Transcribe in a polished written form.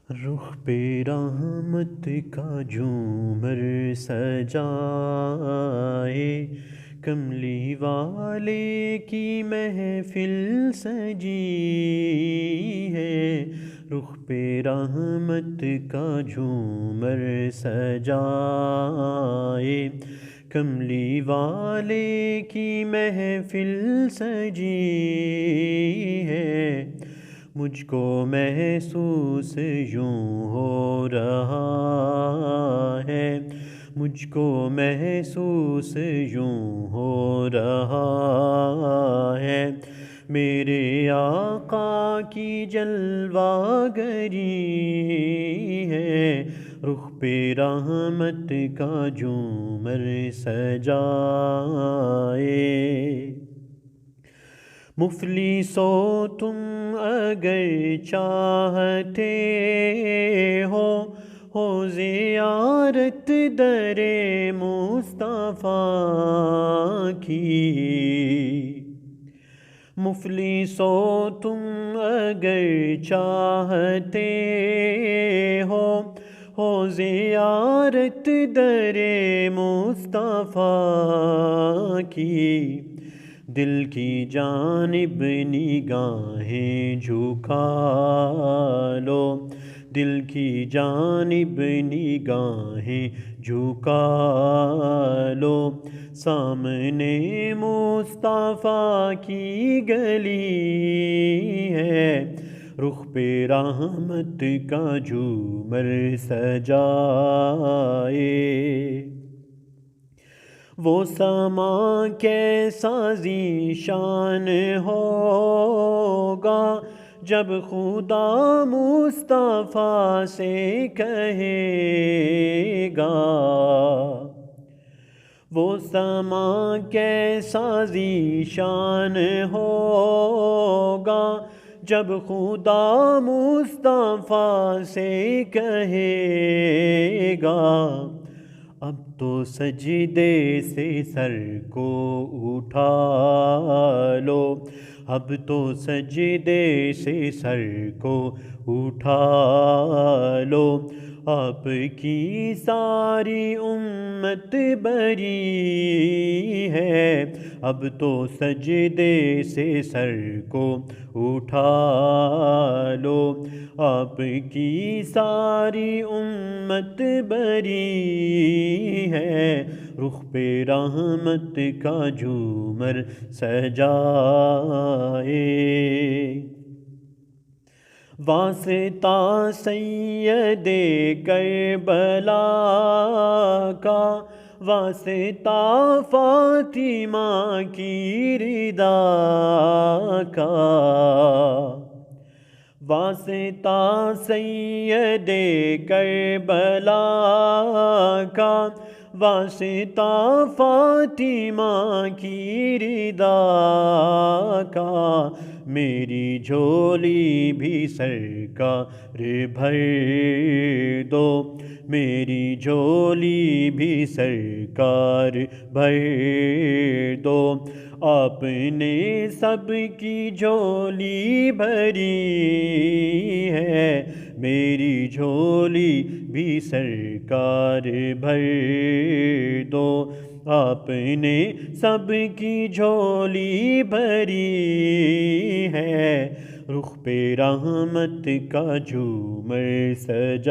رخ پہ رحمت کا جھومر سجائے، کملی والے کی محفل سجی ہے۔ رخ پہ رحمت کا جھومر سجائے، کملی والے کی محفل سجی ہے۔ مجھ کو محسوس یوں ہو رہا ہے، مجھ کو محسوس یوں ہو رہا ہے، میرے آقا کی جلوہ گری ہے۔ رخ پہ رحمت کا جھومر سجائے۔ مفلسو تم اگر چاہتے ہو زیارت در مصطفیٰ کی۔ مفلسو تم اگر چاہتے ہو زیارت در مصطفیٰ کی، دل کی جانب نگاہیں جھکا لو، دل کی جانب نگاہیں جھکا لو، سامنے مصطفیٰ کی گلی ہے۔ رخ پہ رحمت کا جھومر سجائے۔ وہ سما کیسا ذیشان ہوگا جب خدا مصطفیٰ سے کہے گا۔ وہ سما کیسا ذیشان ہوگا جب خدا مصطفیٰ سے کہے گا۔ اب تو سجدے سے سر کو اٹھا لو، اب تو سجدے سے سر کو اٹھا لو، آپ کی ساری امت بری ہے۔ اب تو سجدے سے سر کو اٹھا لو، آپ کی ساری امت بری ہے۔ رخ پہ رحمت کا جھومر سجائے۔ واسطہ سید کربلا کا، واسطہ فاطمہ کی رضا کا، واسطہ سید کربلا کا، واسطہ فاطمہ کی رضا کا، میری جھولی بھی سرکار بھر دو، میری جھولی بھی سرکار بھر دو، آپ نے سب کی جھولی بھری ہے، میری جھولی بھی سرکار بھر دو، آپ نے سب کی جھولی بھری ہے۔ رخ پہ رحمت کا جھومر سجائے۔